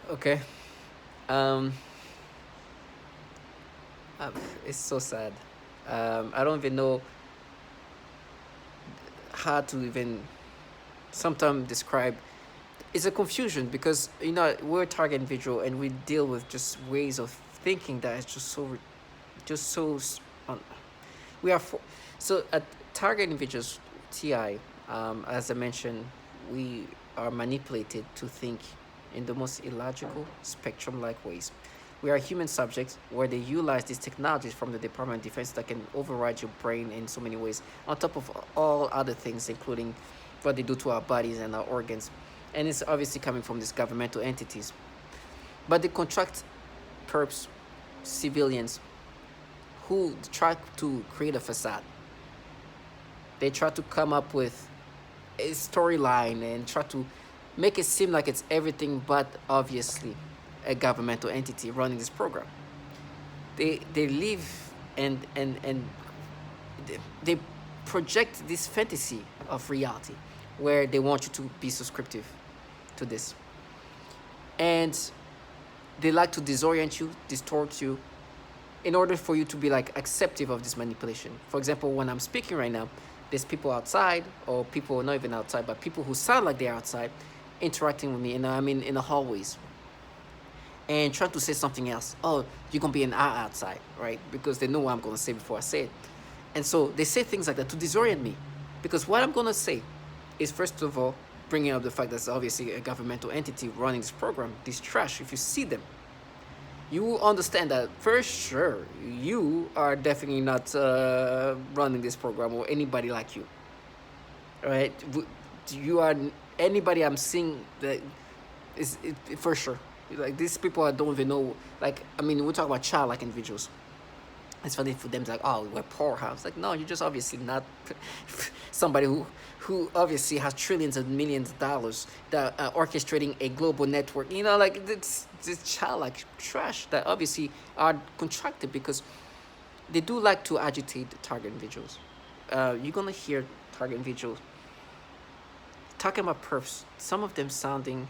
Okay. Um, uh, it's so sad. I don't even know how to even sometimes describe. It's a confusion because we're a target individual and we deal with just ways of thinking that is just so, just so. Um, we are for, so at target individuals, TI, as I mentioned, we are manipulated to think in the most illogical, spectrum-like ways. We are human subjects where they utilize these technologies from the Department of Defense that can override your brain in so many ways, on top of all other things, including what they do to our bodies and our organs. And it's obviously coming from these governmental entities. But they contract perps, civilians, who try to create a facade. They try to come up with a storyline and try to make it seem like it's everything but obviously a governmental entity running this program. They live and they project this fantasy of reality where they want you to be subscriptive to this. And they like to disorient you, distort you, in order for you to be like acceptive of this manipulation. For example, when I'm speaking right now, there's people outside, or people not even outside, but people who sound like they're outside, interacting with me, and I mean in the hallways, and trying to say something else. Oh, you're gonna be an hour outside, right? Because they know what I'm gonna say before I say it, and so they say things like that to disorient me, because what I'm gonna say is first of all bringing up the fact that it's obviously a governmental entity running this program, this trash. If you see them, you will understand that for sure you are definitely not running this program or anybody like you, right? You are anybody I'm seeing that is for sure. Like these people, I don't even know. Like I mean, we talk about childlike individuals. It's funny for them. It's like, oh, we're poor. I was like, no, you're just obviously not somebody who obviously has trillions and millions of dollars that are orchestrating a global network. Like it's childlike trash that obviously are contracted because they do like to agitate target individuals. You're gonna hear target individuals talking about perfs. Some of them sounding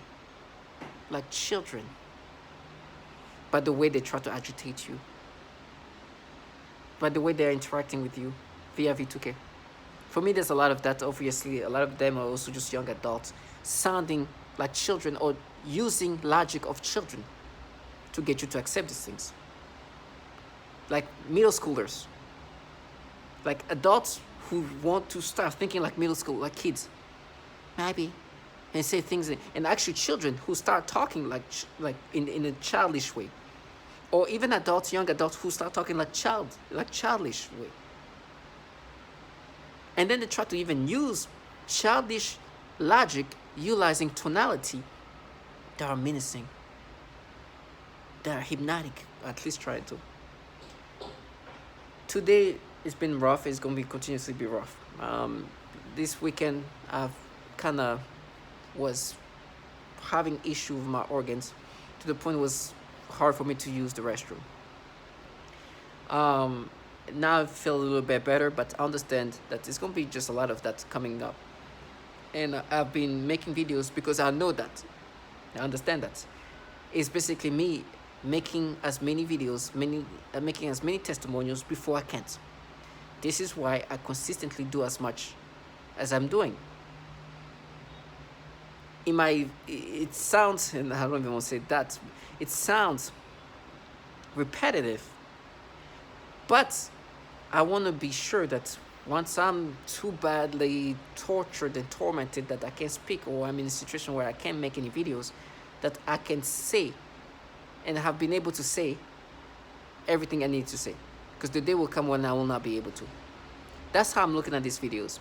like children, by the way they try to agitate you, by the way they're interacting with you via V2K. For me, there's a lot of that. Obviously, a lot of them are also just young adults sounding like children or using logic of children to get you to accept these things. Like middle schoolers, like adults who want to start thinking like middle school, like kids, maybe, and say things, and actually children who start talking like in a childish way, or even adults, young adults who start talking like childish way. And then they try to even use childish logic utilizing tonality that are menacing, that are hypnotic, at least try to. Today it's been rough, it's going to be continuously be rough. This weekend I've kind of was having issue with my organs to the point it was hard for me to use the restroom. Um, Now I feel a little bit better, but I understand that it's gonna be just a lot of that coming up. And I've been making videos because I know that, I understand that. It's basically me making as many videos, making as many testimonials before I can't. This is why I consistently do as much as I'm doing. It sounds, and I don't even want to say that, it sounds repetitive, but I want to be sure that once I'm too badly tortured and tormented that I can't speak, or I'm in a situation where I can't make any videos, that I can say and have been able to say everything I need to say. Because the day will come when I will not be able to. That's how I'm looking at these videos.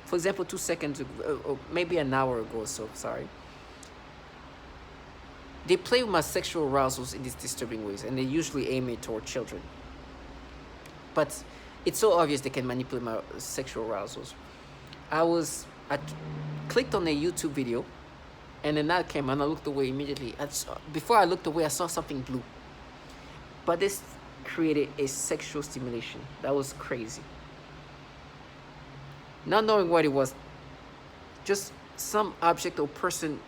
For example, 2 seconds ago, or maybe an hour ago or so, sorry. They play with my sexual arousals in these disturbing ways, and they usually aim it toward children. But it's so obvious they can manipulate my sexual arousals. I clicked on a YouTube video, and then that came, and I looked away immediately. Before I looked away, I saw something blue. But this created a sexual stimulation that was crazy. Not knowing what it was, just some object or person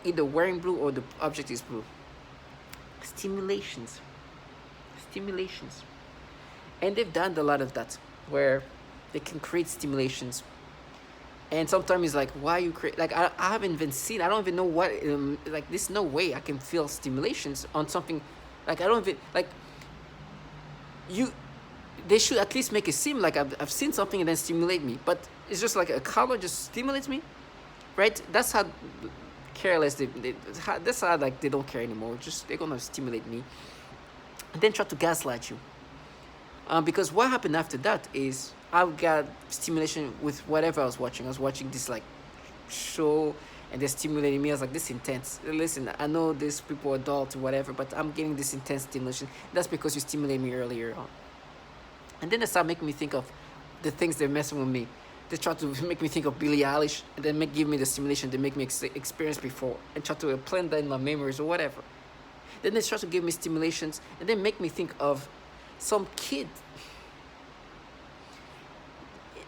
either wearing blue or the object is blue. Stimulations. Stimulations. And they've done a lot of that, where they can create stimulations. And sometimes it's like, why you create, like, I haven't even seen, I don't even know what, like, there's no way I can feel stimulations on something. Like, I don't even, like, you, they should at least make it seem like I've seen something and then stimulate me. But it's just like a color just stimulates me, right? That's how careless that's how, like, they don't care anymore. Just, they're gonna stimulate me and then try to gaslight you. Because what happened after that is I got stimulation with whatever I was watching. I was watching this, like, show, and they're stimulating me. I was like, this intense. Listen, I know these people are adult or whatever, but I'm getting this intense stimulation. That's because you stimulated me earlier on. And then they start making me think of the things they're messing with me. They try to make me think of Billie Eilish, and then give me the stimulation they make me experience before, and try to plant that in my memories or whatever. Then they try to give me stimulations, and then make me think of some kid.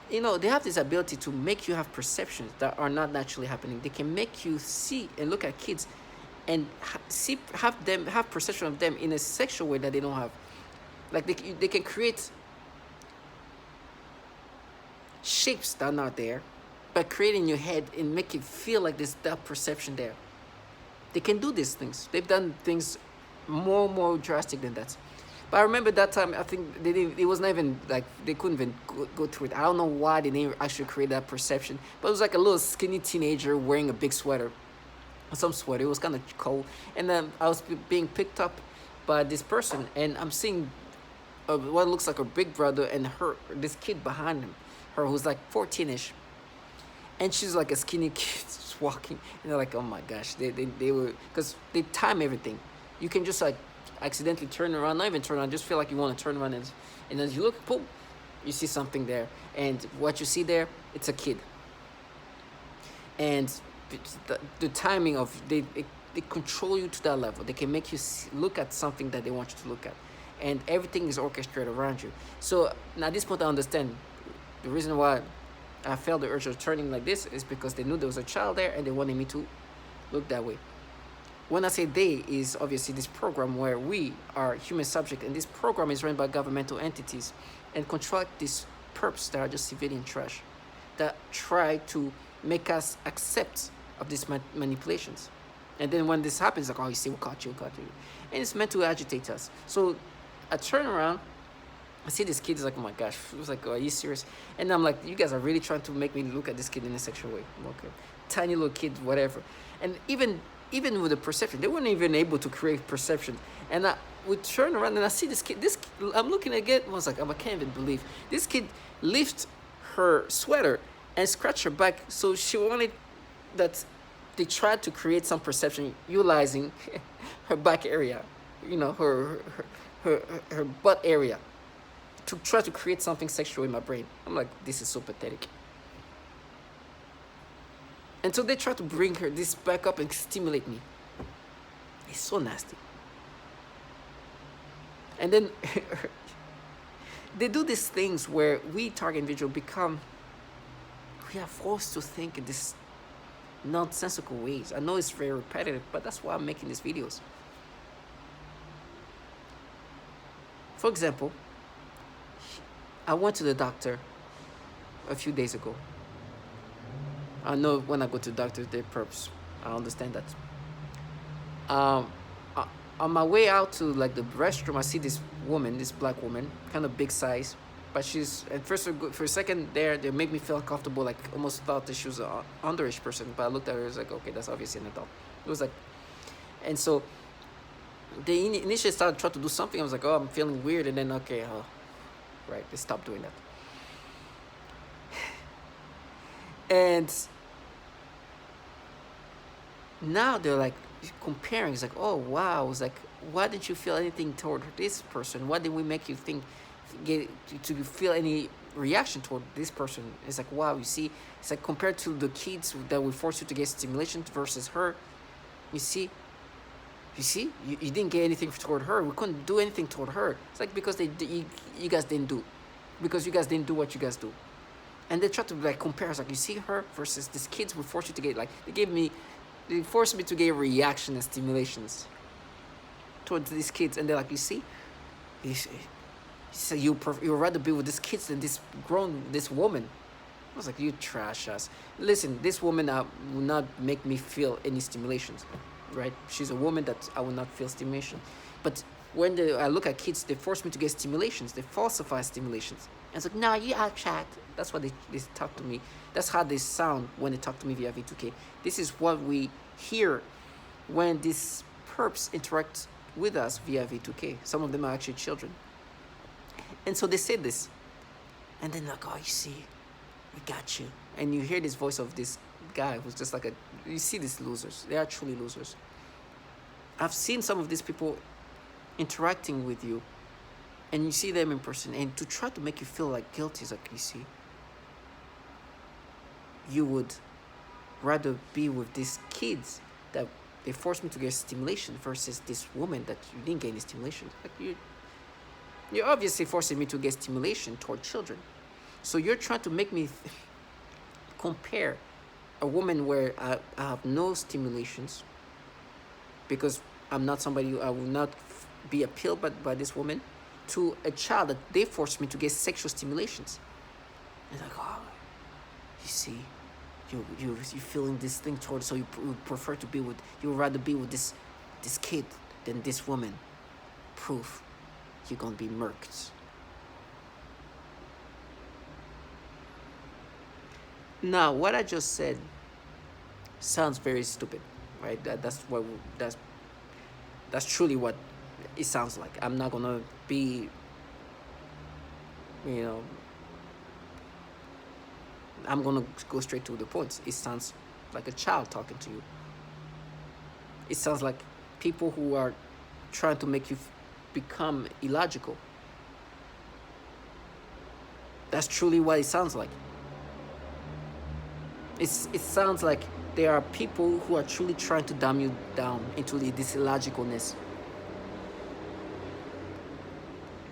They have this ability to make you have perceptions that are not naturally happening. They can make you see and look at kids and have perception of them in a sexual way that they don't have. Like, they can create shapes that are not there, but create in your head and make it feel like there's that perception there. They can do these things. They've done things more drastic than that. But I remember that time, I think it was not even, like, they couldn't even go through it. I don't know why they didn't actually create that perception. But it was like a little skinny teenager wearing a big sweater. Some sweater. It was kind of cold. And then I was being picked up by this person. And I'm seeing what looks like her big brother and this kid behind him. Her, who's like 14-ish. And she's like a skinny kid just walking. And they're like, oh my gosh. They were, because they time everything. You can just, like, accidentally turn around, not even turn around, just feel like you want to turn around, and as you look, boom, you see something there, and what you see there, it's a kid. And the timing of, they control you to that level. They can make you look at something that they want you to look at, and everything is orchestrated around you. So now at this point I understand the reason why I felt the urge of turning like this is because they knew there was a child there and they wanted me to look that way. When I say they, is obviously this program where we are human subject, and this program is run by governmental entities and contract these perps that are just civilian trash that try to make us accept of these manipulations. And then when this happens, like, oh, you see, we caught you. And it's meant to agitate us. So I turn around, I see this kid, is like, oh my gosh. It was like, oh, are you serious? And I'm like, you guys are really trying to make me look at this kid in a sexual way. Okay. Tiny little kid, whatever. And even with the perception, they weren't even able to create perception. And I would turn around and I see this kid. I'm looking at it. I was like, I can't even believe this kid lift her sweater and scratch her back. So she wanted that. They tried to create some perception utilizing her back area, her butt area, to try to create something sexual in my brain. I'm like, this is so pathetic. And so they try to bring this back up and stimulate me. It's so nasty. And then they do these things where we target individuals we are forced to think in this nonsensical ways. I know it's very repetitive, but that's why I'm making these videos. For example, I went to the doctor a few days ago. I know when I go to doctors, they're perps. I understand that. On my way out to, like, the restroom, I see this woman, this black woman, kind of big size, but she's, at first, for a second there, they made me feel uncomfortable, like, almost thought that she was an underage person. But I looked at her, I was like, okay, that's obviously an adult. It was like, and so they initially started trying to do something. I was like, oh, I'm feeling weird, and then, okay, right, they stopped doing that. And now they're like comparing. It's like, oh wow. It's like, why didn't you feel anything toward this person? Why did we make you to feel any reaction toward this person? It's like, wow, you see, it's like compared to the kids that we forced you to get stimulation versus her, you see, you didn't get anything toward her. We couldn't do anything toward her. It's like, because you guys didn't do what you guys do. And they try to, like, compare. It's like, you see her versus these kids who forced you to get, like, they forced me to get reaction and stimulations towards these kids, and they're like, you see, you, so you'd rather be with these kids than this woman. I was like, you trash us. Listen, this woman will not make me feel any stimulations, right? She's a woman that I will not feel stimulation. But when I look at kids, they force me to get stimulations. They falsify stimulations. And it's like, no, you are trapped. That's what they talk to me. That's how they sound when they talk to me via V2K. This is what we hear when these perps interact with us via V2K. Some of them are actually children. And so they say this. And then like, oh, you see, we got you. And you hear this voice of this guy who's just like you see these losers. They are truly losers. I've seen some of these people interacting with you, and you see them in person, and to try to make you feel like guilty is like, you see, you would rather be with these kids that they forced me to get stimulation versus this woman that you didn't get any stimulation. Like you're obviously forcing me to get stimulation toward children. So you're trying to make me compare a woman where I have no stimulations because I'm not somebody I will not be appealed by this woman, to a child that they forced me to get sexual stimulations. It's like, oh, you see, you're feeling this thing towards, so you prefer to be with, you would rather be with this kid than this woman. Proof, you're gonna be murked. Now, what I just said sounds very stupid, right? That's truly what it sounds like. I'm not gonna be, I'm gonna go straight to the point. It sounds like a child talking to you. It sounds like people who are trying to make you become illogical. That's truly what it sounds like. It sounds like there are people who are truly trying to dumb you down into this illogicalness.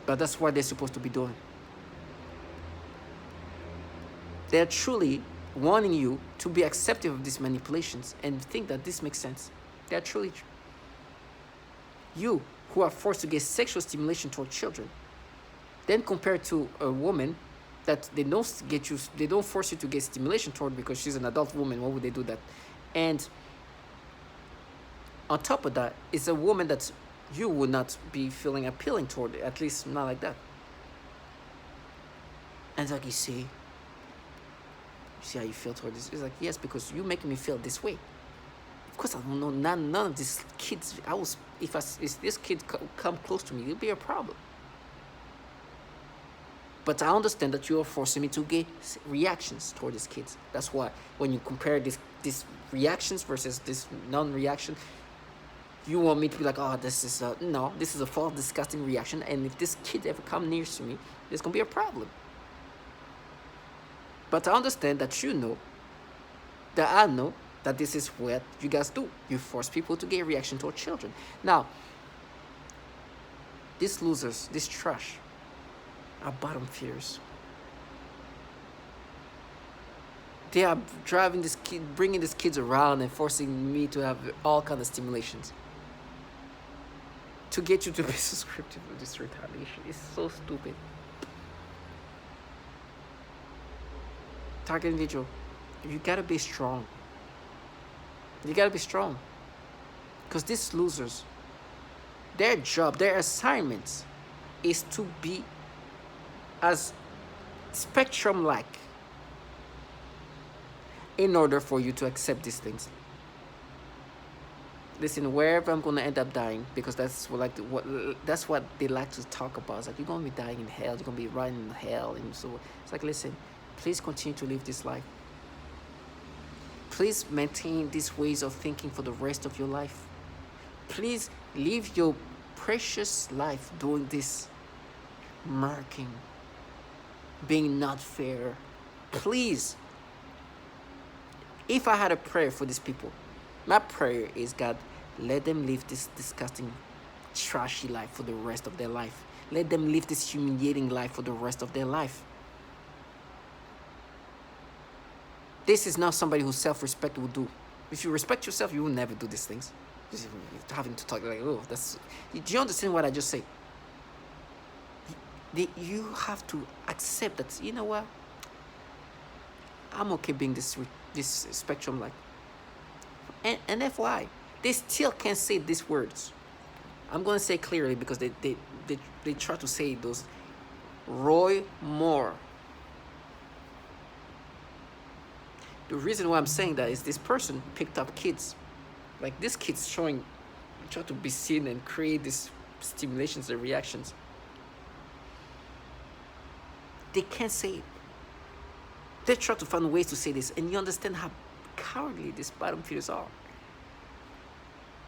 But that's what they're supposed to be doing. They're truly wanting you to be accepting of these manipulations and think that this makes sense. They're truly you who are forced to get sexual stimulation toward children, then compared to a woman that they don't force you to get stimulation toward because she's an adult woman. Why would they do that? And on top of that, it's a woman that you would not be feeling appealing toward, at least not like that. And it's like, you see how you feel toward this? It's like, yes, because you're making me feel this way. Of course, I don't know none of these kids. If this kid come close to me, it'll be a problem. But I understand that you are forcing me to get reactions toward these kids. That's why when you compare these reactions versus this non-reaction, you want me to be like, oh, this is a false, disgusting reaction. And if this kid ever come near to me, there's going to be a problem. But I understand that I know that this is what you guys do. You force people to get a reaction toward children. Now, these losers, this trash, are bottom feeders. They are bringing these kids around and forcing me to have all kinds of stimulations to get you to be subscribed to this retardation. It's so stupid. Target individual, you gotta be strong. You gotta be strong. Because these losers, their job, their assignment is to be as spectrum-like in order for you to accept these things. Listen, wherever I'm gonna end up dying, because that's what they like to talk about. It's like, you're gonna be dying in hell, you're gonna be running in hell, and so it's like, listen, please continue to live this life. Please maintain these ways of thinking for the rest of your life. Please live your precious life doing this murking, being not fair. Please. If I had a prayer for these people, my prayer is, God, let them live this disgusting, trashy life for the rest of their life. Let them live this humiliating life for the rest of their life. This is not somebody who self-respect will do. If you respect yourself, you will never do these things. Just having to talk like, oh, that's. Do you understand what I just say? You have to accept that. You know what? I'm okay being this spectrum like. And FY, they still can't say these words. I'm gonna say clearly because they try to say those. Roy Moore. The reason why I'm saying that is this person picked up kids, like this kid's showing, try to be seen and create these stimulations and reactions. They can't say it. They try to find ways to say this, and you understand how cowardly these bottom feeders are.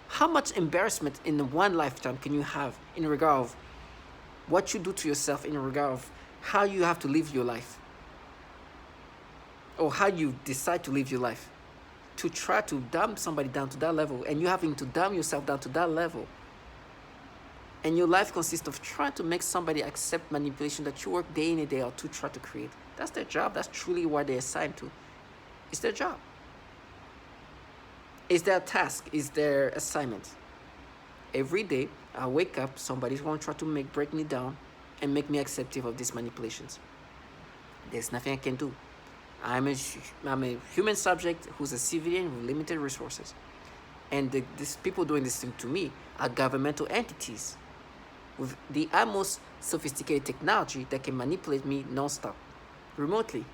How much embarrassment in one lifetime can you have in regard of what you do to yourself, in regard of how you have to live your life, or how you decide to live your life, to try to dumb somebody down to that level, and you having to dumb yourself down to that level, and your life consists of trying to make somebody accept manipulation that you work day in and day out to try to create. That's their job. That's truly what they're assigned to. It's their job. It's their task. It's their assignment. Every day I wake up, somebody's going to try to break me down and make me acceptive of these manipulations. There's nothing I can do. I'm a human subject who's a civilian with limited resources. And these people doing this thing to me are governmental entities with the utmost sophisticated technology that can manipulate me non-stop, remotely.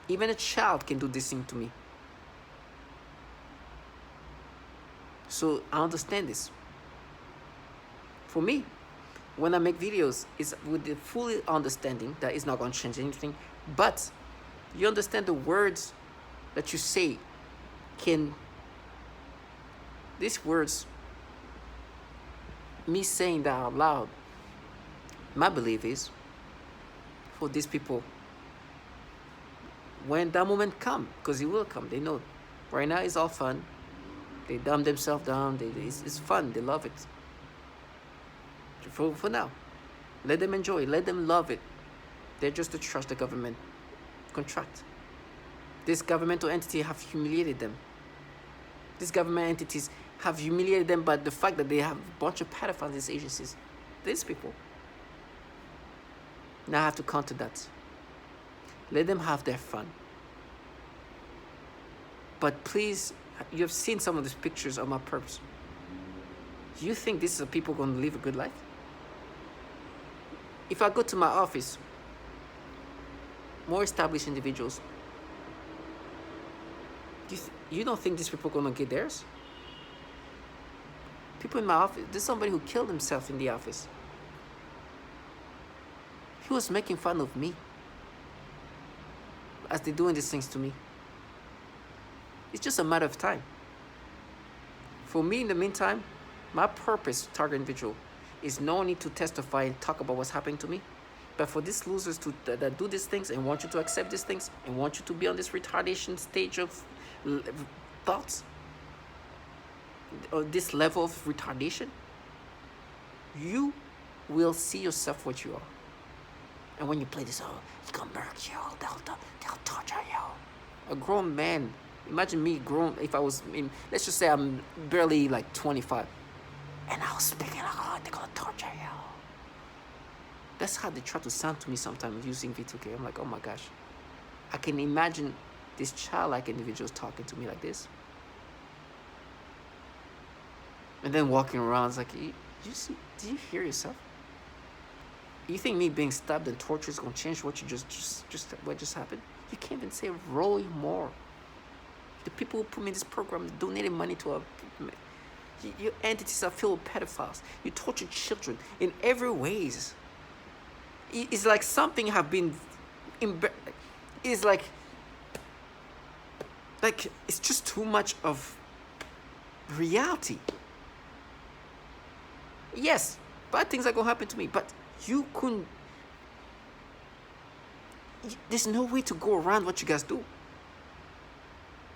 Even a child can do this thing to me. So I understand this. For me, when I make videos, it's with the full understanding that it's not going to change anything, but you understand the words that you say these words, me saying that out loud, my belief is, for these people, when that moment comes, because it will come, they know. Right now it's all fun. They dumb themselves down, it's fun, they love it. For now, let them enjoy it, let them love it. They're just to trust the government contract. This governmental entity have humiliated them. These government entities have humiliated them by the fact that they have a bunch of pedophiles in these agencies. These people. Now I have to counter that. Let them have their fun. But please, you have seen some of these pictures of my perps. Do you think these are people going to live a good life? If I go to my office, more established individuals, you don't think these people are going to get theirs? People in my office, there's somebody who killed himself in the office. He was making fun of me as they're doing these things to me. It's just a matter of time. For me, in the meantime, my purpose, target individual, is not only to testify and talk about what's happening to me, but for these losers that do these things and want you to accept these things and want you to be on this retardation stage of thoughts, or this level of retardation, you will see yourself what you are. And when you play this, he's gonna murder you, they'll torture you. A grown man, imagine me grown, if I was in, let's just say I'm barely like 25, and I was speaking like, they're gonna torture you. That's how they try to sound to me sometimes using V2K. I'm like, oh my gosh. I can imagine these childlike individuals talking to me like this. And then walking around, it's like, do you hear yourself? You think me being stabbed and tortured is gonna change what you what just happened? You can't even say Roy Moore. The people who put me in this program donated money to your entities are filled with pedophiles. You torture children in every ways. It's like something have been, it's like it's just too much of reality. Yes, bad things are gonna happen to me, but you couldn't. There's no way to go around what you guys do.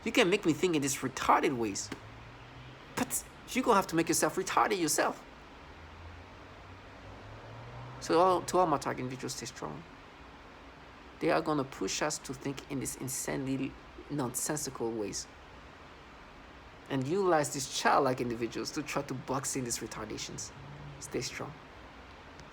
You can make me think in these retarded ways, but you're gonna have to make yourself retarded yourself. So to all my target individuals, stay strong. They are gonna push us to think in these insanely nonsensical ways. and utilize these childlike individuals to try to box in these retardations. Stay strong.